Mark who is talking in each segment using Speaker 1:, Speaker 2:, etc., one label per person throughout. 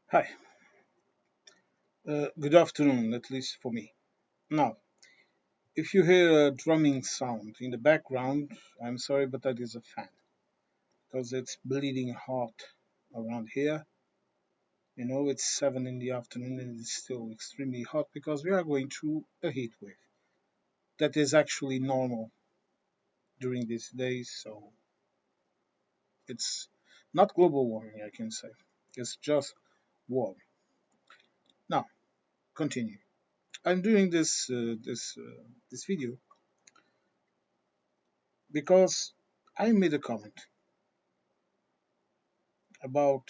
Speaker 1: Hi, good afternoon, at least for me. Now, if you hear a drumming sound in the background, I'm sorry, but that is a fan because it's bleeding hot around here. It's 7 in the afternoon and it's still extremely hot because we are going through a heat wave. That is actually normal during these days, so it's not global warming, I can say. It's just warm. Now, continue. I'm doing this video because I made a comment about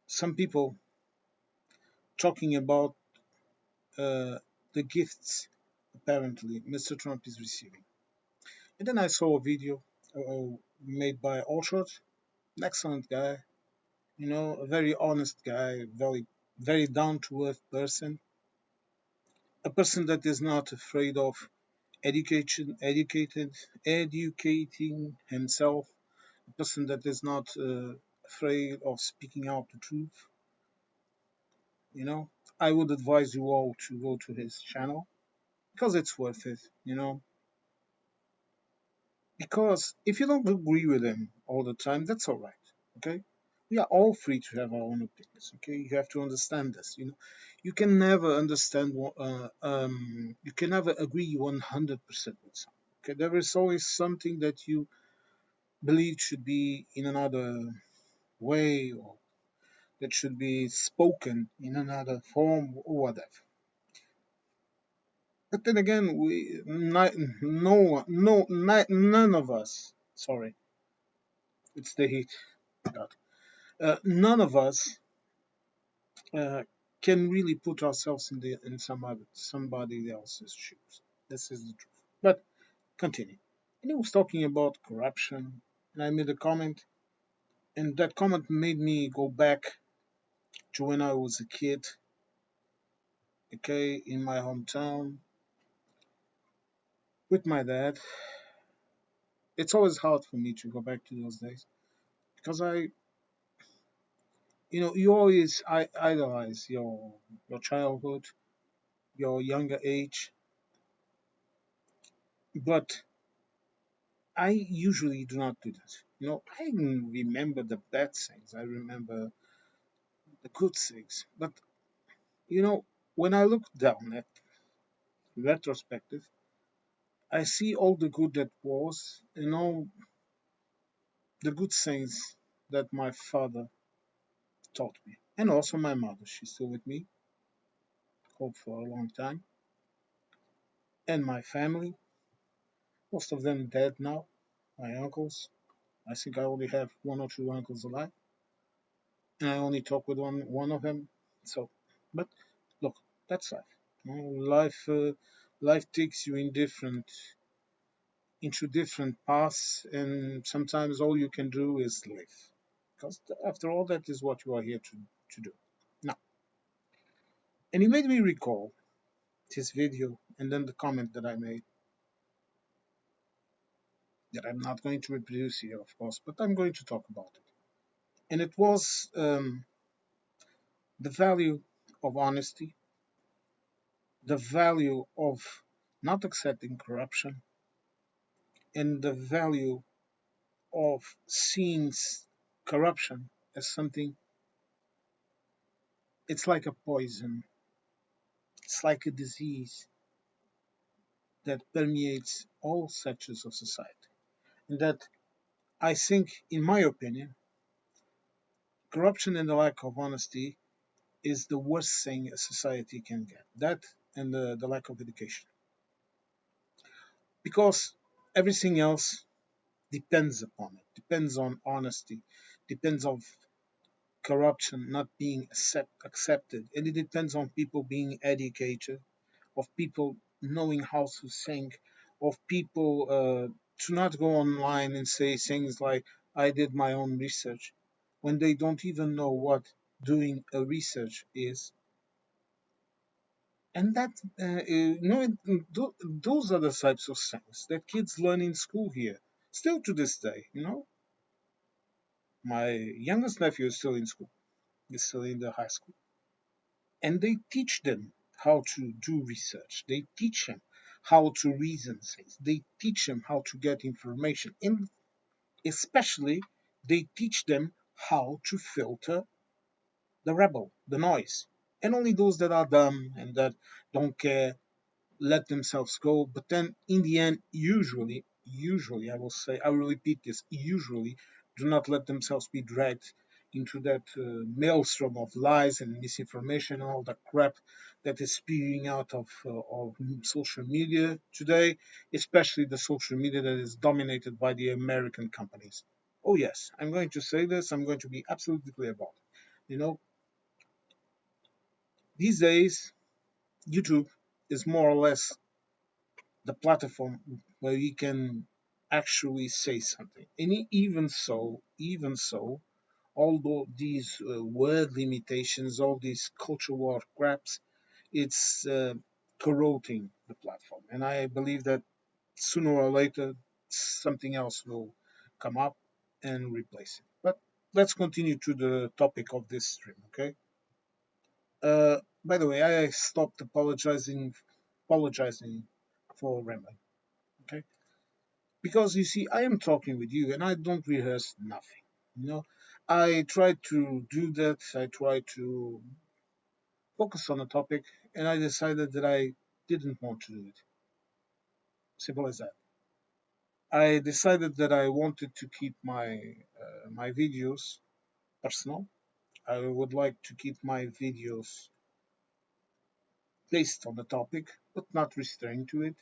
Speaker 1: some people talking about uh, the gifts apparently Mr. Trump is receiving. And then I saw a video made by Allshot, an excellent guy, a very honest guy, very down to earth person, a person that is not afraid of educating himself, a person that is not afraid of speaking out the truth. You know, I would advise you all to go to his channel because it's worth it, Because if you don't agree with him all the time, that's all right, okay? We are all free to have our own opinions, okay? You have to understand this, You can never you can never agree 100% with someone, okay? There is always something that you believe should be in another way or that should be spoken in another form or whatever. But then again, none of us, sorry, it's the heat, God. None of us uh, can really put ourselves in somebody else's shoes. This is the truth. But continue. And he was talking about corruption, and I made a comment, and that comment made me go back to when I was a kid, okay, in my hometown with my dad. It's always hard for me to go back to those days because you always idolize your childhood, your younger age, but I usually do not do that. I remember the bad things. I remember the good things. But when I look down at retrospective, I see all the good that was and all the good things that my father taught me. And also my mother. She's still with me, hope for a long time. And my family, most of them dead now. My uncles. I think I only have one or two uncles alive. And I only talk with one of them. So, but look, that's life. Life takes you into different paths, and sometimes all you can do is live, because after all, that is what you are here to do. Now, and it made me recall this video and then the comment that I made that I'm not going to reproduce here, of course, but I'm going to talk about it. And it was the value of honesty, the value of not accepting corruption, and the value of seeing corruption as something, it's like a poison, it's like a disease that permeates all sectors of society. And that I think, in my opinion, corruption and the lack of honesty is the worst thing a society can get. That and the lack of education. Because everything else depends upon it, depends on honesty, depends on corruption not being accepted, and it depends on people being educated, of people knowing how to think, of people to not go online and say things like, I did my own research, when they don't even know what doing a research is. And that, those are the types of things that kids learn in school here, still to this day. My youngest nephew is still in school. is still in the high school, and they teach them how to do research. They teach them how to reason things. They teach them how to get information. And especially, they teach them how to filter the rebel, the noise. And only those that are dumb and that don't care let themselves go. But then in the end, usually, I will say, I will repeat this, usually do not let themselves be dragged into that maelstrom of lies and misinformation and all the crap that is spewing out of social media today, especially the social media that is dominated by the American companies. Oh yes, I'm going to say this, I'm going to be absolutely clear about it. These days, YouTube is more or less the platform where you can actually say something. And even so, although these word limitations, all these culture war craps, it's corroding the platform. And I believe that sooner or later something else will come up and replace it. But let's continue to the topic of this stream, okay? By the way, I stopped apologizing for rambling, okay? Because you see, I am talking with you and I don't rehearse nothing. You know, I try to do that. I try to focus on a topic, and I decided that I didn't want to do it. Simple as that. I decided that I wanted to keep my videos personal. I would like to keep my videos based on the topic, but not restrained to it.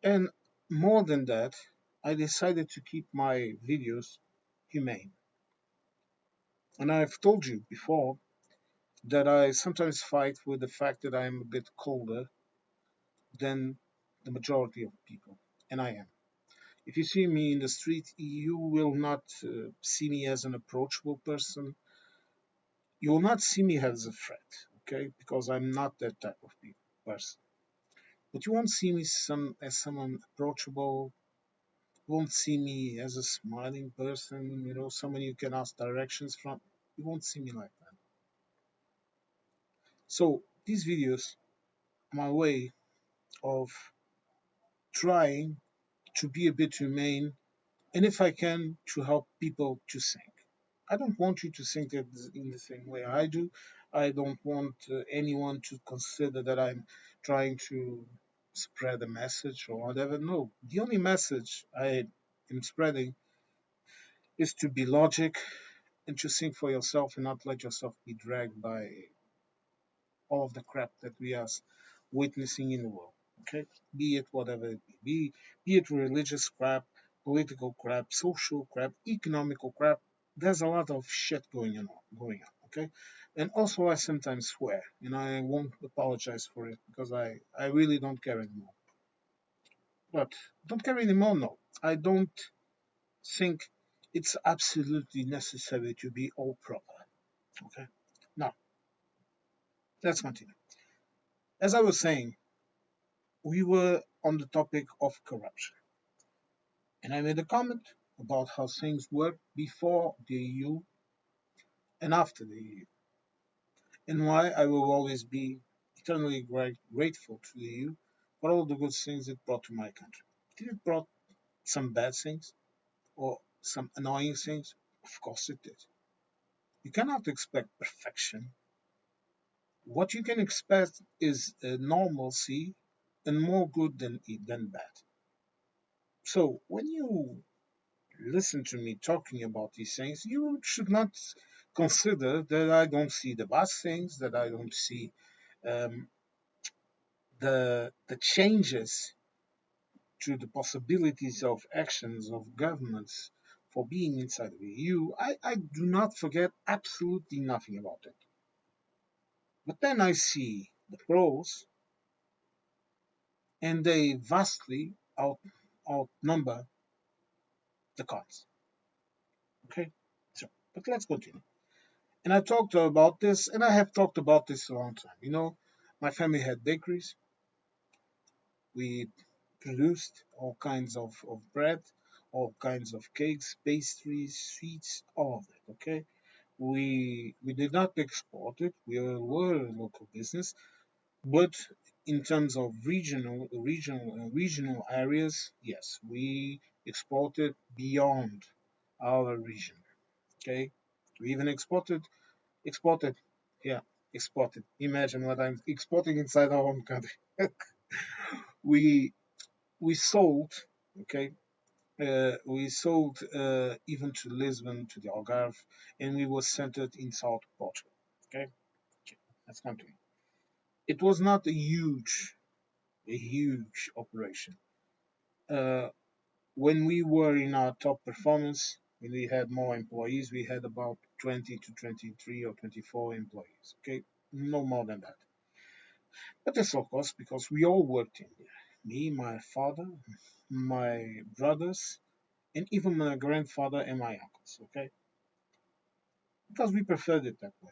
Speaker 1: And more than that, I decided to keep my videos humane. And I've told you before that I sometimes fight with the fact that I'm a bit colder than the majority of people, and I am. If you see me in the street, you will not see me as an approachable person. You will not see me as a threat, okay? Because I'm not that type of person. But you won't see me as someone approachable. You won't see me as a smiling person, someone you can ask directions from. You won't see me like that. So these videos are my way of trying to be a bit humane, and if I can, to help people to think. I don't want you to think it in the same way I do. I don't want anyone to consider that I'm trying to spread a message or whatever. No, the only message I am spreading is to be logic and to think for yourself and not let yourself be dragged by all of the crap that we are witnessing in the world. Okay, be it whatever it be it religious crap, political crap, social crap, economical crap. There's a lot of shit going on. Okay, and also I sometimes swear, and I won't apologize for it because I really don't care anymore. But don't care anymore. No, I don't think it's absolutely necessary to be all proper. Okay, now let's continue. As I was saying, we were on the topic of corruption. And I made a comment about how things worked before the EU and after the EU, and why I will always be eternally grateful to the EU for all the good things it brought to my country. Did it brought some bad things or some annoying things? Of course it did. You cannot expect perfection. What you can expect is a normalcy and more good than bad. So when you listen to me talking about these things, you should not consider that I don't see the bad things, that I don't see um, the changes to the possibilities of actions of governments for being inside the EU. I do not forget absolutely nothing about it. But then I see the pros, and they vastly outnumber the cons. Okay, so but let's continue. And I talked about this, and I have talked about this a long time. My family had bakeries. We produced all kinds of bread, all kinds of cakes, pastries, sweets, all of that. Okay, We did not export it. We were a local business, but in terms of regional areas, yes, we exported beyond our region. Okay, we even exported, yeah, exported. Imagine what I'm exporting inside our own country. we we sold, okay, we sold even to Lisbon, to the Algarve, and we were centered in South Portugal. Okay, that's country. It was not a huge operation. Uh, when we were in our top performance, when we had more employees, we had about 20 to 23 or 24 employees. Okay, no more than that. But that's of course because we all worked in there. Me, my father, my brothers, and even my grandfather and my uncles. Okay, because we preferred it that way.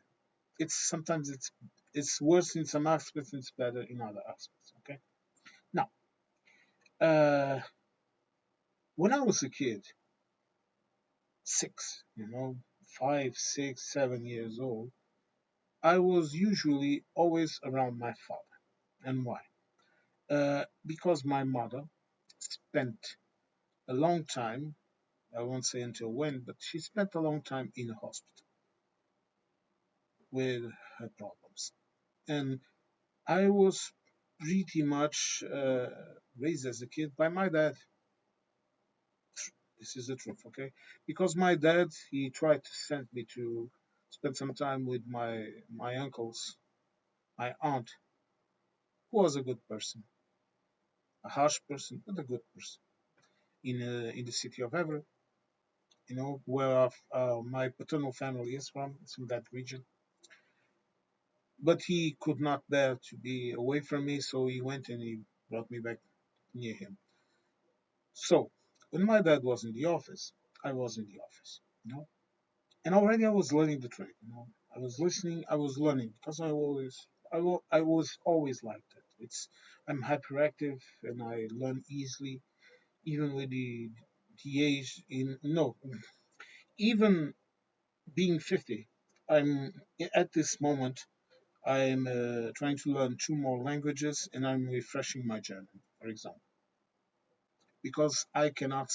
Speaker 1: It's worse in some aspects, it's better in other aspects. Okay. Now, uh, when I was a kid, six, 5, 6, 7 years old, I was usually always around my father. And why? Because my mother spent a long time, I won't say until when, but she spent a long time in a hospital with her problems. And I was pretty much raised as a kid by my dad. This is the truth, okay? Because my dad, he tried to send me to spend some time with my uncles, my aunt, who was a good person, a harsh person, but a good person, in the city of Everett, where my paternal family is from. It's from that region. But he could not bear to be away from me, so he went and he brought me back near him. So when my dad was in the office, I was in the office, and already I was learning the trade. I was listening, I was learning because I was always like that. I'm hyperactive and I learn easily, even with the age in no, even being 50. I'm at this moment. I'm trying to learn two more languages and I'm refreshing my German, for example, because I cannot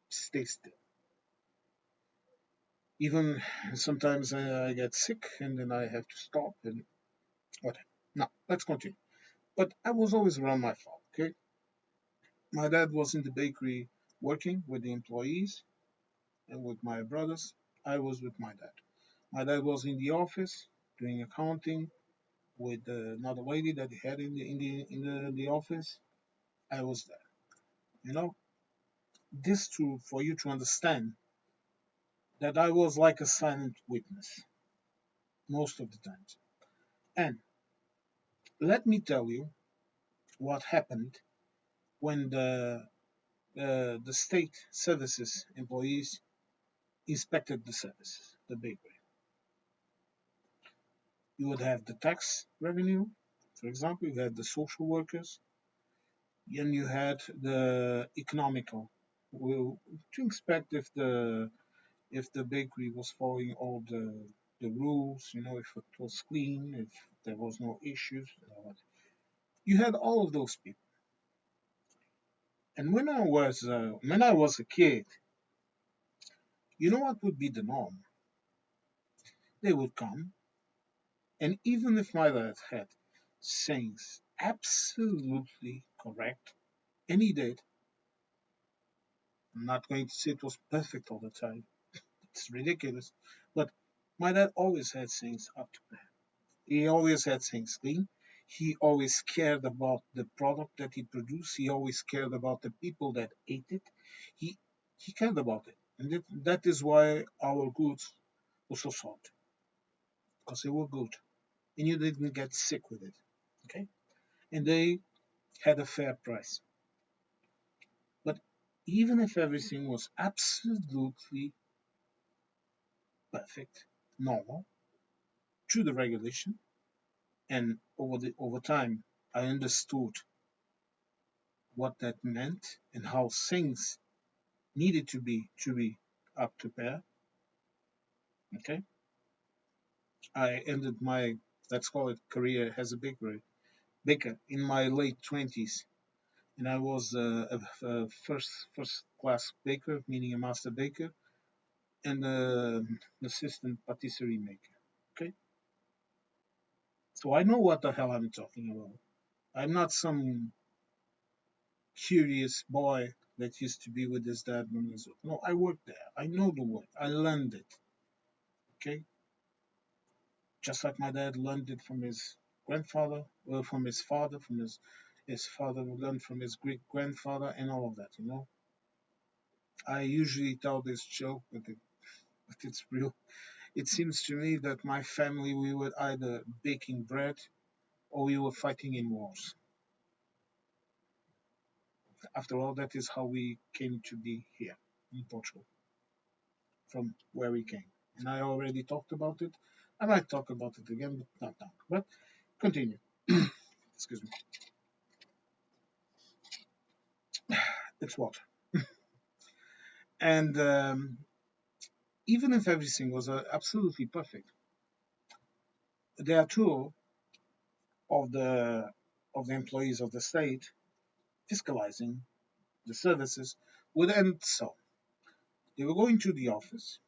Speaker 1: stay still. Even sometimes I get sick and then I have to stop and whatever. Now, let's continue. But I was always around my father, okay? My dad was in the bakery working with the employees and with my brothers. I was with my dad. My dad was in the office doing accounting with another lady that he had in the office. I was there. You know, this for you to understand that I was like a silent witness most of the times. And let me tell you what happened when the state services employees inspected the services, the bakery. You would have the tax revenue, for example, you had the social workers, and you had the economical, well, to inspect if the bakery was following all the rules, if it was clean, if there was no issues. You had all of those people. And when I was a kid, you know what would be the norm? They would come, and even if my dad had things absolutely correct, and he did, I'm not going to say it was perfect all the time. It's ridiculous. But my dad always had things up to par. He always had things clean. He always cared about the product that he produced. He always cared about the people that ate it. He he cared about it. And that is why our goods were so sought. Because they were good. And you didn't get sick with it. Okay? And they had a fair price. But even if everything was absolutely perfect, normal, to the regulation, and over time I understood what that meant and how things needed to be up to par. Okay, I ended my, let's call it, career as a baker in my late 20s. And I was a first class baker, meaning a master baker, and an assistant patisserie maker. Okay, so I know what the hell I'm talking about. I'm not some curious boy that used to be with his dad when he was no. I worked there. I know the work. I learned it. Okay, just like my dad learned it from his grandfather, or from his father, from his father learned from his great grandfather, and all of that. I usually tell this joke, but it's real. It seems to me that my family, we were either baking bread or we were fighting in wars. After all, that is how we came to be here in Portugal, from where we came. And I already talked about it. I might talk about it again, but not now. But continue. Excuse me. It's water. And even if everything was absolutely perfect, there are two of the employees of the state fiscalizing the services would end so. They will go into the office.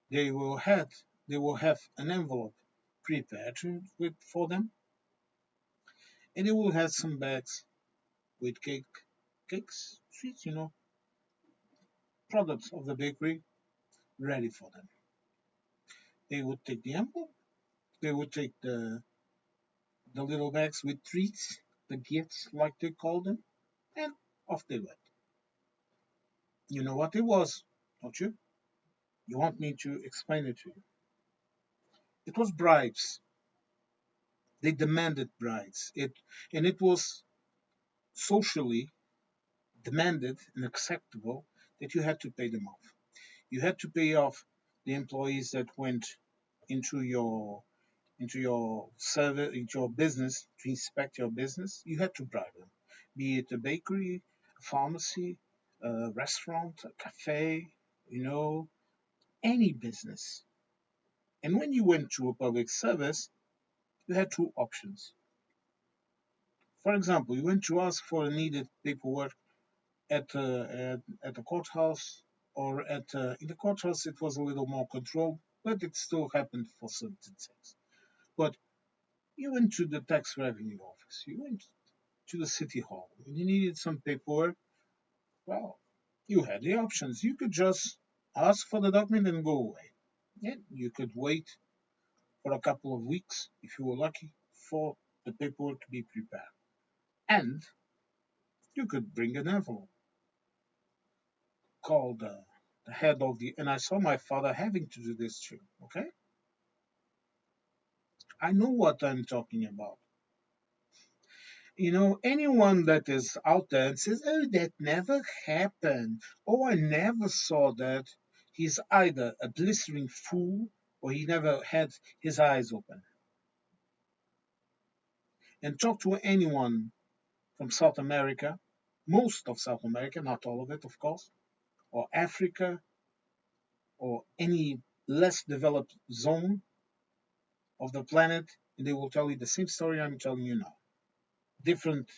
Speaker 1: They will have they will have an envelope prepared for them, and they will have some bags with cakes, sweets, products of the bakery ready for them. They would take the envelope. They would take the little bags with treats, the gifts, like they call them, and off they went. You know what it was, don't you? You want me to explain it to you? It was bribes. They demanded bribes. And it was socially demanded and acceptable that you had to pay them off. You had to pay off the employees that went into your service, into your business to inspect your business. You had to bribe them, be it a bakery, a pharmacy, a restaurant, a cafe, any business. And when you went to a public service, you had two options. For example, you went to ask for a needed paperwork at the courthouse, or in the courthouse it was a little more controlled, but it still happened for certain things. But you went to the tax revenue office, you went to the city hall, and you needed some paperwork. Well, you had the options. You could just ask for the document and go away. Yeah, you could wait for a couple of weeks, if you were lucky, for the paperwork to be prepared. And you could bring an envelope, call the head of the, and I saw my father having to do this too. Okay, I know what I'm talking about. Anyone that is out there and says, "Oh, that never happened," "Oh, I never saw that," he's either a blistering fool or he never had his eyes open. And talk to anyone from South America, most of South America, not all of it, of course, or Africa, or any less developed zone of the planet, and they will tell you the same story I'm telling you now. Different,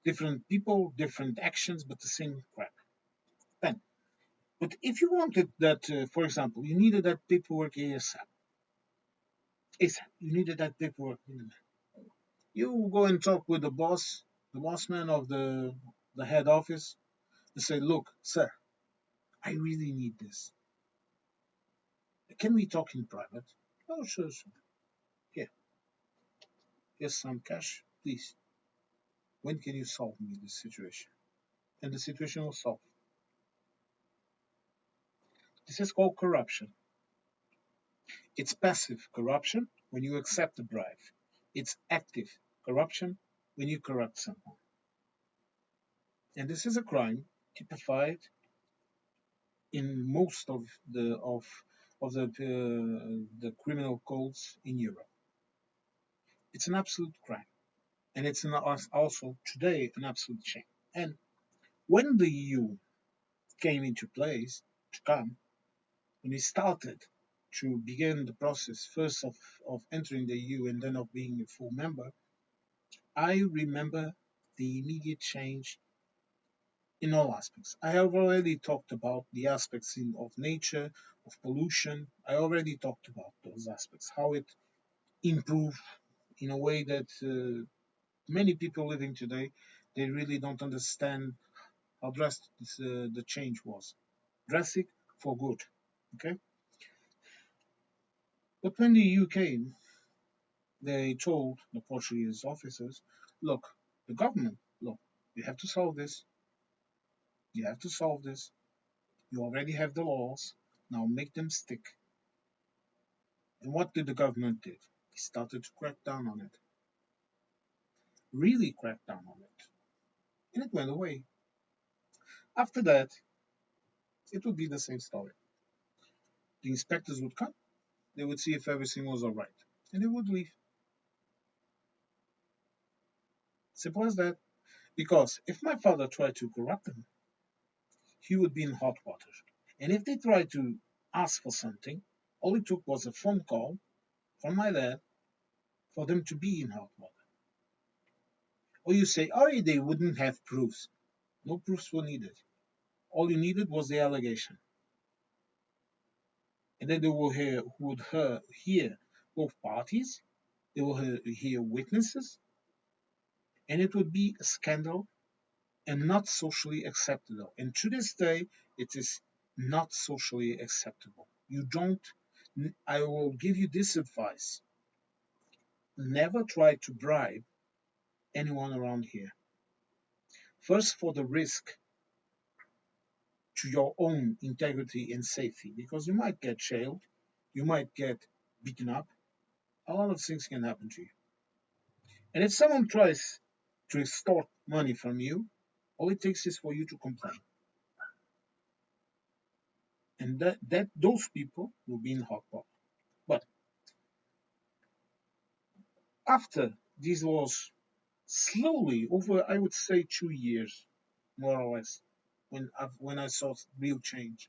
Speaker 1: different people, different actions, but the same crap. Then, but if you wanted that, for example, you needed that paperwork ASAP, you needed that paperwork. You go and talk with the boss man of the head office, and say, "Look, sir, I really need this. Can we talk in private?" "Oh, sure, sure. Here, here's some cash, please. When can you solve me this situation?" And the situation will solve. This is called corruption. It's passive corruption when you accept a bribe. It's active corruption when you corrupt someone. And this is a crime typified in most of the criminal codes in Europe. It's an absolute crime, and it's also today an absolute shame. And when the EU came into place to come, when it started, to begin the process first of entering the EU and then of being a full member, I remember the immediate change in all aspects. I have already talked about the aspects of nature, of pollution. I already talked about those aspects, how it improved in a way that many people living today, they really don't understand how drastic the change was. Drastic for good. Okay? But when the EU came, they told the Portuguese officers, look, the government, look, you have to solve this. You have to solve this. You already have the laws. Now make them stick. And what did the government do? He started to crack down on it. Really crack down on it. And it went away. After that, it would be the same story. The inspectors would come, they would see if everything was all right, and they would leave. Simple as that. Because if my father tried to corrupt them, he would be in hot water. And if they tried to ask for something, all it took was a phone call from my dad for them to be in hot water. Or you say, oh, they wouldn't have proofs. No proofs were needed. All you needed was the allegation. And then they would hear both parties, they will hear witnesses, and it would be a scandal and not socially acceptable. And to this day, it is not socially acceptable. You don't, I will give you this advice: never try to bribe anyone around here. First, for the risk to your own integrity and safety, because you might get jailed, you might get beaten up, a lot of things can happen to you. And if someone tries to extort money from you, all it takes is for you to complain. And that those people will be in hot water. But after these laws slowly over, I would say 2 years, more or less, when I saw real change,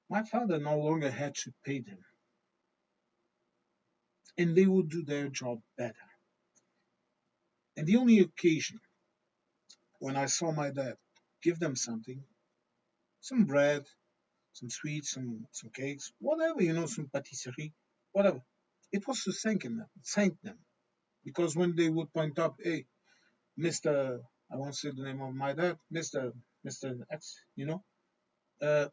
Speaker 1: my father no longer had to pay them, and they would do their job better. And the only occasion when I saw my dad give them something, some bread, some sweets, some cakes, whatever, some patisserie, whatever, it was to thank them, because when they would point up, hey, Mister, I won't say the name of my dad, Mister X, uh,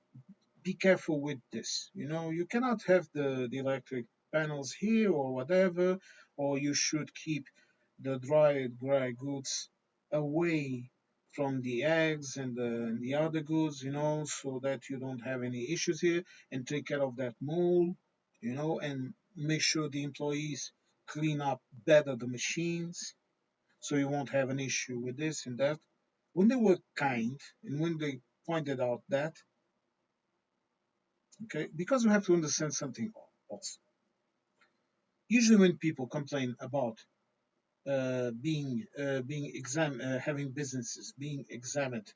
Speaker 1: be careful with this. You cannot have the electric panels here or whatever, or you should keep the dry goods away from the eggs and the other goods, so that you don't have any issues here, and take care of that mold, and make sure the employees clean up better the machines, so you won't have an issue with this and that. When they were kind and when they pointed out that, okay, because you have to understand something also. Usually, when people complain about having businesses being examined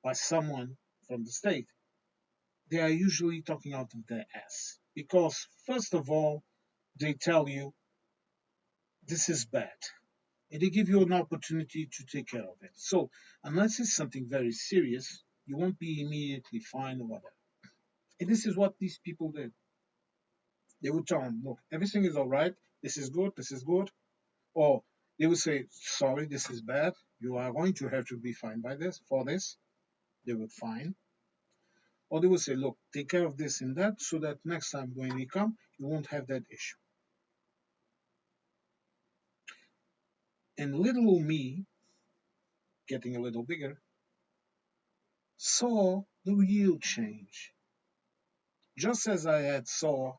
Speaker 1: by someone from the state, they are usually talking out of their ass. Because first of all, they tell you this is bad, and they give you an opportunity to take care of it. So unless it's something very serious, you won't be immediately fined or whatever. And this is what these people did. They would tell them, look, everything is all right. This is good. This is good. Or they would say, sorry, this is bad. You are going to have to be fined by this for this. They would fine. Or they would say, look, take care of this and that, so that next time when we come, you won't have that issue. And little old me, getting a little bigger, saw the real change. Just as I had saw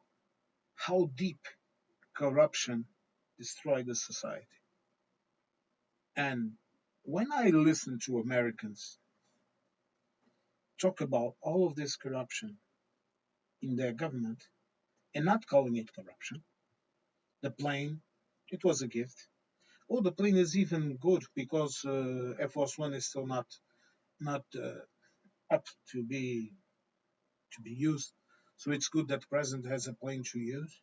Speaker 1: how deep corruption destroyed the society. And when I listen to Americans talk about all of this corruption in their government and not calling it corruption, the plane, it was a gift. Oh, the plane is even good because Air Force One is still not up to be to be used. So it's good that the president has a plane to use.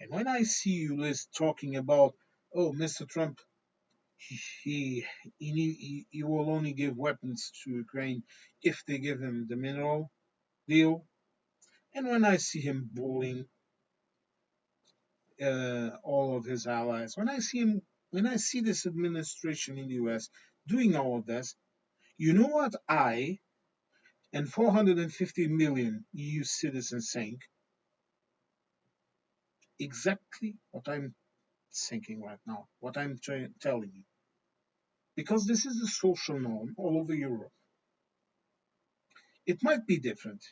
Speaker 1: And when I see you list talking about, oh, Mr. Trump, he he will only give weapons to Ukraine if they give him the mineral deal. And when I see him bullying all of his allies, when I see this administration in the U.S. doing all of this, you know what I and 450 million EU citizens saying? Exactly what I'm thinking right now, what I'm telling you. Because this is the social norm all over Europe. It might be different.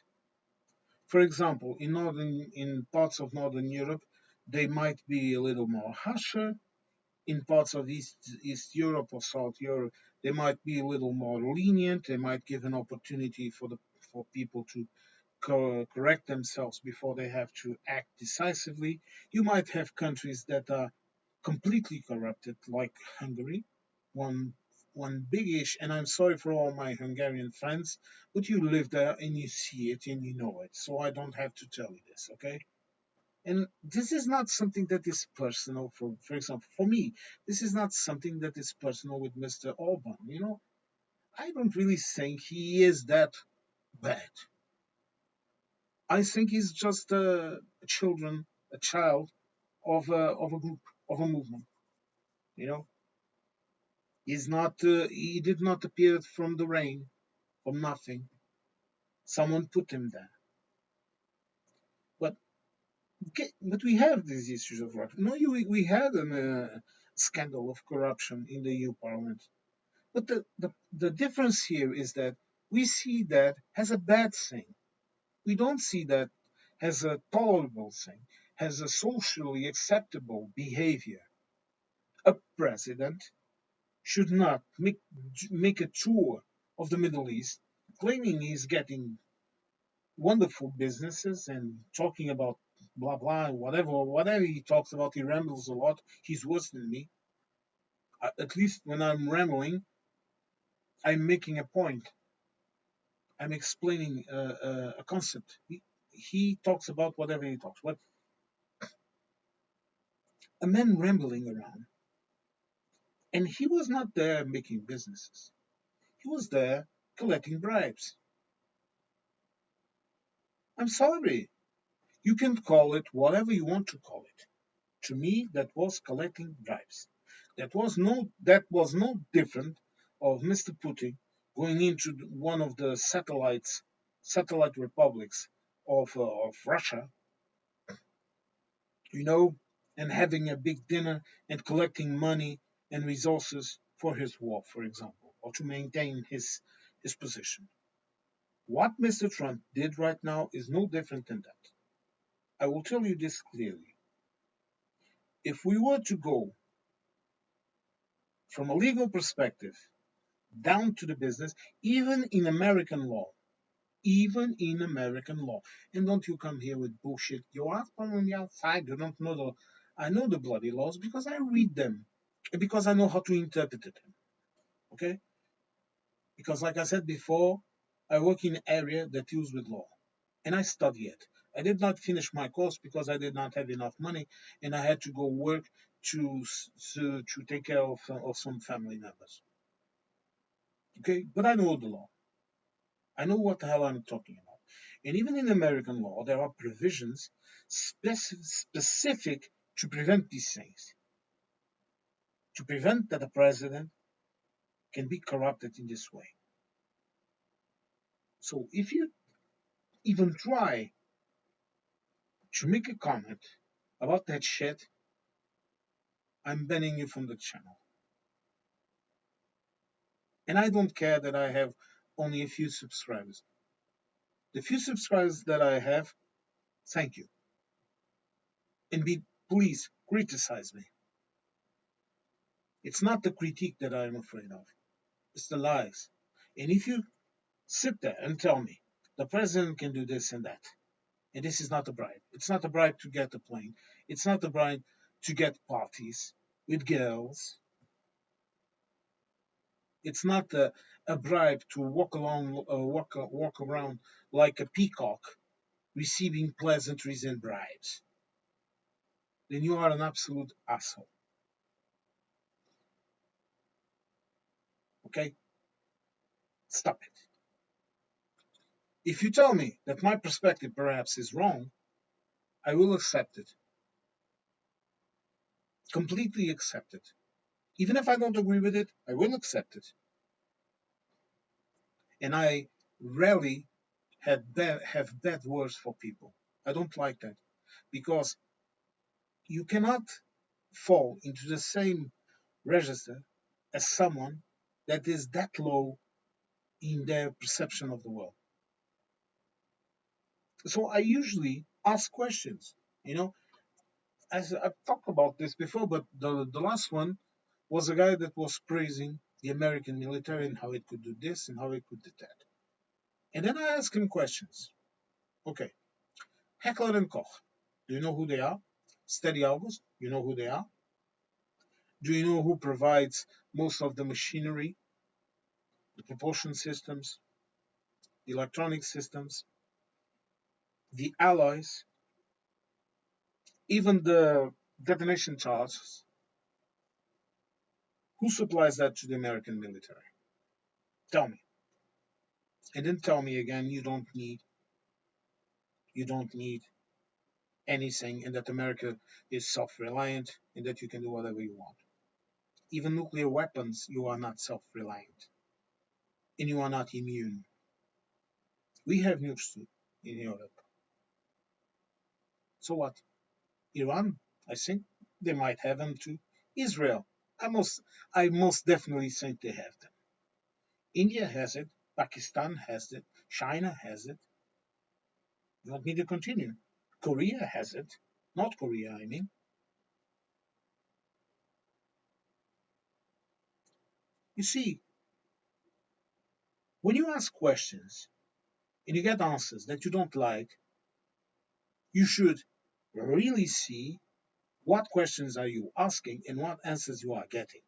Speaker 1: For example, in parts of Northern Europe, they might be a little more harsher. In parts of East Europe or South Europe, they might be a little more lenient. They might give an opportunity for people to correct themselves before they have to act decisively. You might have countries that are completely corrupted, like Hungary, one one big issue. And I'm sorry for all my Hungarian friends, but you live there and you see it and you know it. So I don't have to tell you this, okay? And this is not something that is personal. For example, for me, this is not something that is personal with Mr. Orban. I don't really think he is that bad. I think he's just a child of a group, of a movement. You know, he's not. He did not appear from the rain, from nothing. Someone put him there. But but we have these issues of corruption. No, we had a scandal of corruption in the EU Parliament. But the difference here is that we see that as a bad thing. We don't see that as a tolerable thing, as a socially acceptable behavior. A president should not make a tour of the Middle East claiming he's getting wonderful businesses and talking about blah blah whatever he talks about. He rambles a lot. He's worse than me. At least when I'm rambling, I'm making a point. I'm explaining a concept. He talks about whatever he talks. But a man rambling around, and he was not there making businesses. He was there collecting bribes. I'm sorry. You can call it whatever you want to call it. To me, that was collecting bribes. That was no different of Mr. Putin going into one of the satellite republics of Russia, you know, and having a big dinner and collecting money and resources for his war, for example, or to maintain his position. What Mr. Trump did right now is no different than that. I will tell you this clearly. If we were to go from a legal perspective down to the business, even in American law, and don't you come here with bullshit. You ask from the outside, you don't know the. I know the bloody laws because I read them, and because I know how to interpret them. Okay, because like I said before, I work in an area that deals with law, and I study it. I did not finish my course because I did not have enough money, and I had to go work to take care of some family members. Okay, but I know the law. I know what the hell I'm talking about. And even in American law, there are provisions specific to prevent these things, to prevent that a president can be corrupted in this way. So if you even try to make a comment about that shit, I'm banning you from the channel. And I don't care that I have only a few subscribers. The few subscribers that I have, thank you. And please criticize me. It's not the critique that I'm afraid of. It's the lies. And if you sit there and tell me the president can do this and that, and this is not a bribe. It's not a bribe to get a plane. It's not a bribe to get parties with girls. It's not a bribe to walk around like a peacock, receiving pleasantries and bribes. Then you are an absolute asshole. Okay, stop it. If you tell me that my perspective perhaps is wrong, I will accept it, completely accept it. Even if I don't agree with it, I will accept it. And I rarely have bad words for people. I don't like that because you cannot fall into the same register as someone that is that low in their perception of the world. So I usually ask questions. You know, as I've talked about this before, but the last one was a guy that was praising the American military and how it could do this and how it could do that. And then I asked him questions. Okay, Heckler and Koch, do you know who they are? Steady August, you know who they are? Do you know who provides most of the machinery, the propulsion systems, the electronic systems, the alloys, even the detonation charges? Who supplies that to the American military? Tell me. And then tell me again you don't need anything and that America is self-reliant and that you can do whatever you want. Even nuclear weapons, you are not self-reliant and you are not immune. We have nukes too in Europe. So what? Iran, I think they might have them too. Israel, I most definitely think they have them. India has it. Pakistan has it. China has it. You want me to continue? Korea has it. North Korea, I mean. You see, when you ask questions and you get answers that you don't like, you should really see what questions are you asking and what answers you are getting.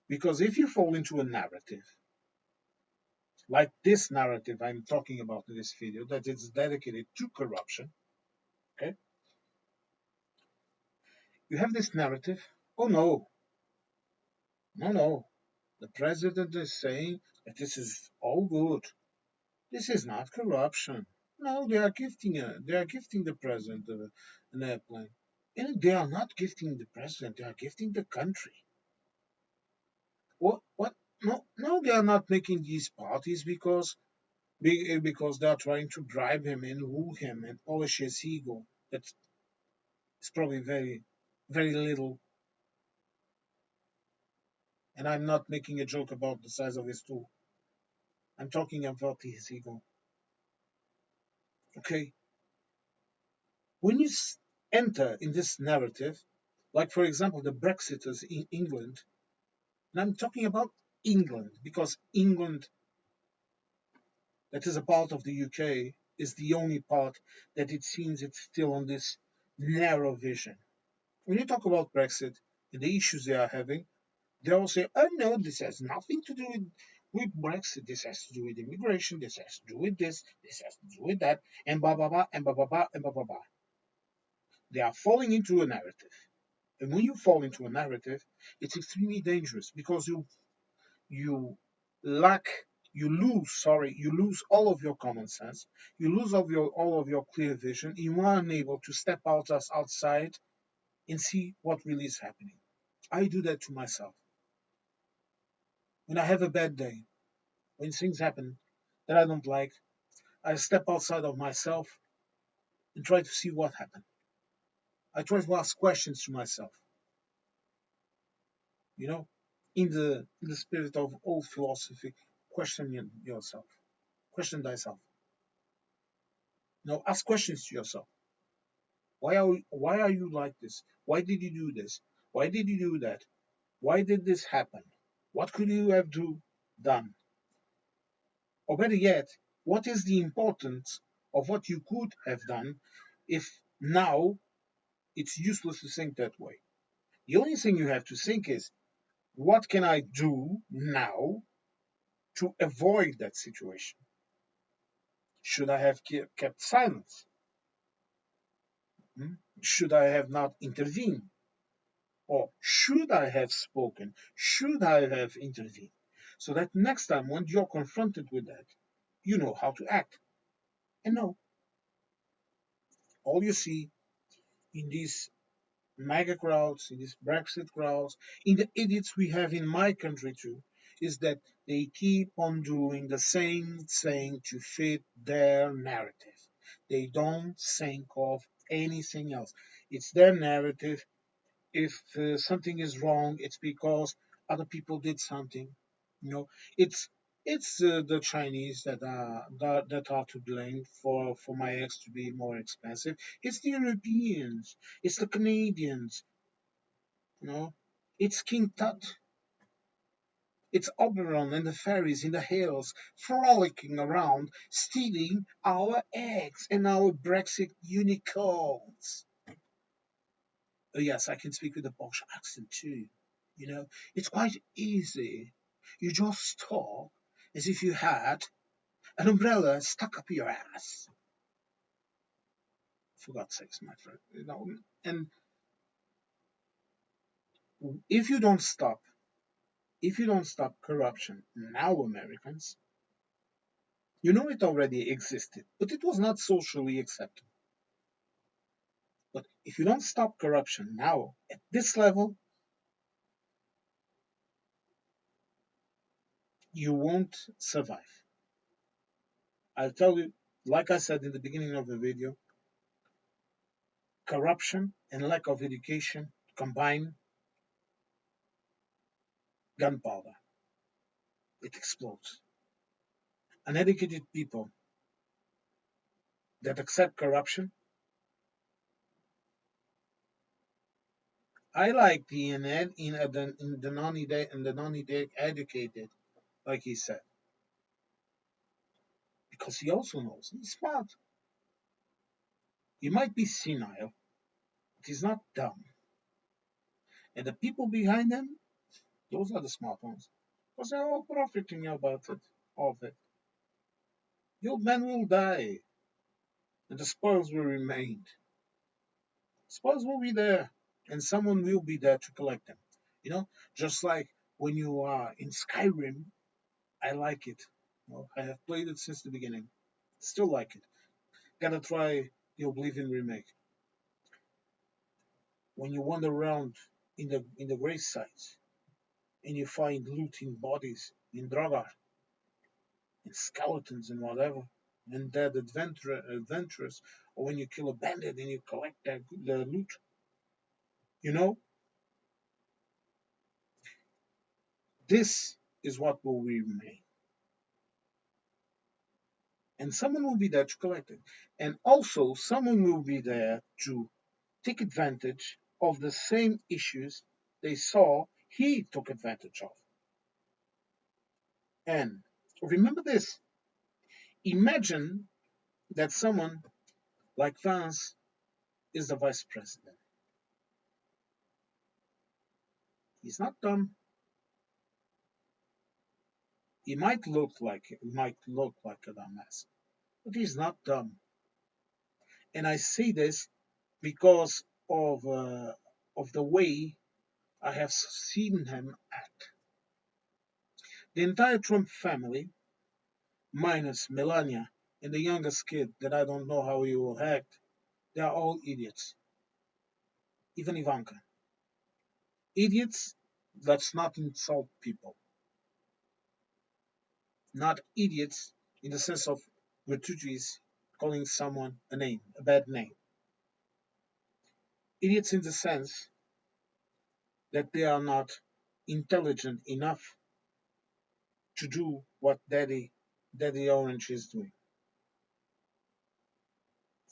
Speaker 1: Because if you fall into a narrative, like this narrative I'm talking about in this video, that is dedicated to corruption, okay? You have this narrative. Oh no, no, no. The president is saying that this is all good. This is not corruption. No, they are gifting the president an airplane. And they are not gifting the president, they are gifting the country. What? No, no, they are not making these parties because they are trying to bribe him and woo him and polish his ego. That's probably very, very little. And I'm not making a joke about the size of his tool. I'm talking about his ego. Okay? When you enter in this narrative, like for example the Brexiters in England, and I'm talking about England because England, that is a part of the UK, is the only part that it seems it's still on this narrow vision. When you talk about Brexit and the issues they are having, they all say, oh no, this has nothing to do with Brexit. This has to do with immigration. This has to do with this. This has to do with that. And blah, blah, blah, and blah, blah, blah, and blah, blah, blah. They are falling into a narrative. And when you fall into a narrative, it's extremely dangerous because you lack you lose all of your common sense, you lose all of your clear vision, you are unable to step outside and see what really is happening. I do that to myself. When I have a bad day, when things happen that I don't like, I step outside of myself and try to see what happened. I try to ask questions to myself, you know, in the spirit of old philosophy, question yourself, question thyself. Ask questions to yourself. Why are you like this? Why did you do this? Why did you do that? Why did this happen? What could you have done? Or better yet, what is the importance of what you could have done if now it's useless to think that way? The only thing you have to think is, What can I do now to avoid that situation? Should I have kept silence? Hmm? Should I have not intervened? Or should I have spoken? Should I have intervened? So that next time when you're confronted with that, you know how to act. And no, all you see in these mega crowds, in these Brexit crowds, in the idiots we have in my country too, is that they keep on doing the same thing to fit their narrative. They don't think of anything else. It's their narrative. If something is wrong, it's because other people did something. You know, it's it's the Chinese that are to blame for my eggs to be more expensive. It's the Europeans. It's the Canadians. You know, it's King Tut. It's Oberon and the fairies in the hills frolicking around, stealing our eggs and our Brexit unicorns. Oh, yes, I can speak with a Bosch accent too. You know, it's quite easy. You just talk as if you had an umbrella stuck up your ass. For God's sakes, my friend. You know, and if you don't stop, if you don't stop corruption now, Americans, you know it already existed, but it was not socially accepted. But if you don't stop corruption now at this level, you won't survive. I'll tell you, like I said in the beginning of the video, corruption and lack of education combine gunpowder. It explodes. Uneducated people that accept corruption. I like the non-educated, like he said, because he also knows he's smart. He might be senile, but he's not dumb. And the people behind him, those are the smart ones, because they're all profiting about it, of it. The old man will die, and the spoils will remain. Spoils will be there, and someone will be there to collect them. You know, just like when you are in Skyrim, I like it. You know, I have played it since the beginning. Still like it. Gotta try the Oblivion remake. When you wander around in the grave sites and you find loot in bodies, in Dragar, in skeletons and whatever, and dead adventurers, or when you kill a bandit and you collect the loot, you know, this is what will remain. And someone will be there to collect it. And also, someone will be there to take advantage of the same issues they saw he took advantage of. And remember this, imagine that someone like Vance is the vice president. He's not dumb. He might look like a dumbass, but he's not dumb. And I say this because of the way I have seen him act. The entire Trump family, minus Melania and the youngest kid that I don't know how he will act, they are all idiots. Even Ivanka. Idiots, let's not insult people. Not idiots in the sense of gratuities calling someone a name, a bad name. Idiots in the sense that they are not intelligent enough to do what Daddy Orange is doing.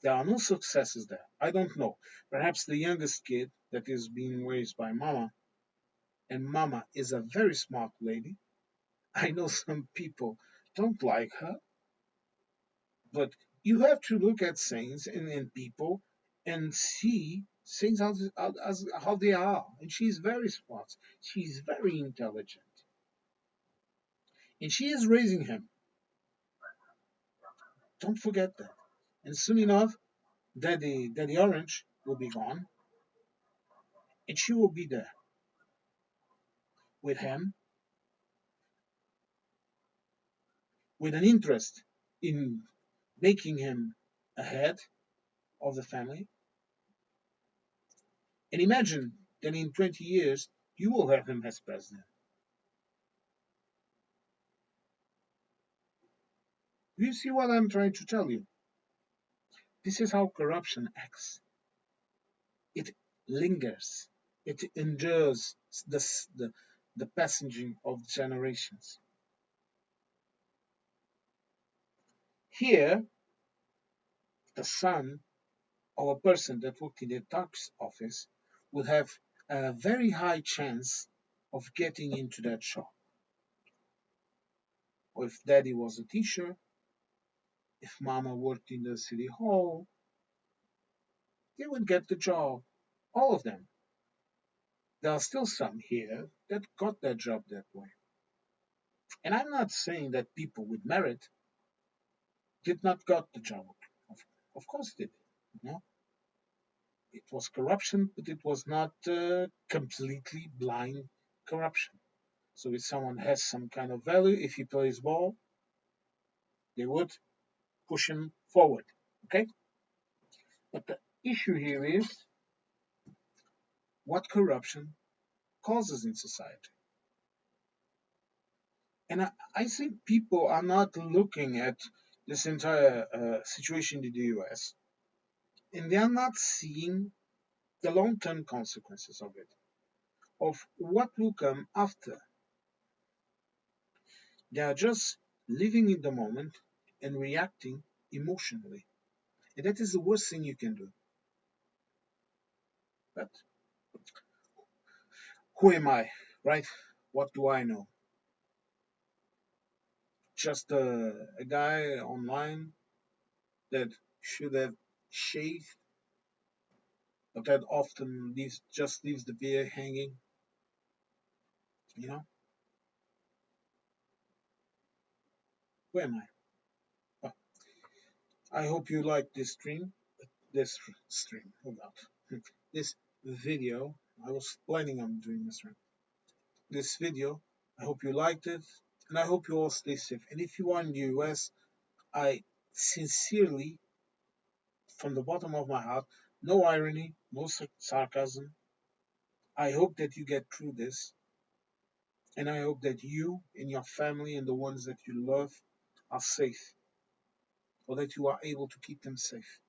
Speaker 1: There are no successes there. I don't know. Perhaps the youngest kid that is being raised by Mama, and Mama is a very smart lady. I know some people don't like her, but you have to look at things and people and see things as how they are. And she's very smart. She's very intelligent. And she is raising him. Don't forget that. And soon enough, Daddy Orange will be gone, and she will be there with him, with an interest in making him a head of the family. And imagine that in 20 years, you will have him as president. Do you see what I'm trying to tell you? This is how corruption acts. It lingers, it endures the passaging of generations. Here, the son of a person that worked in the tax office would have a very high chance of getting into that shop. Or if daddy was a teacher, if mama worked in the city hall, they would get the job. All of them. There are still some here that got their job that way. And I'm not saying that people with merit did not got the job. Of, of course they did. You know? It was corruption, but it was not completely blind corruption. So if someone has some kind of value, if he plays ball, they would push him forward. Okay? But the issue here is what corruption causes in society. And I think people are not looking at this entire situation in the US, and they are not seeing the long term consequences of it, of what will come after. They are just living in the moment and reacting emotionally. And that is the worst thing you can do. But who am I, right? What do I know? Just a guy online that should have shaved, but that often just leaves the beard hanging, you know? Who am I? Well, I hope you like this stream, hold up. This video, I was planning on doing this video. I hope you liked it, and I hope you all stay safe. And if you are in the US, I sincerely, from the bottom of my heart, no irony, no sarcasm, I hope that you get through this, and I hope that you and your family and the ones that you love are safe, or that you are able to keep them safe.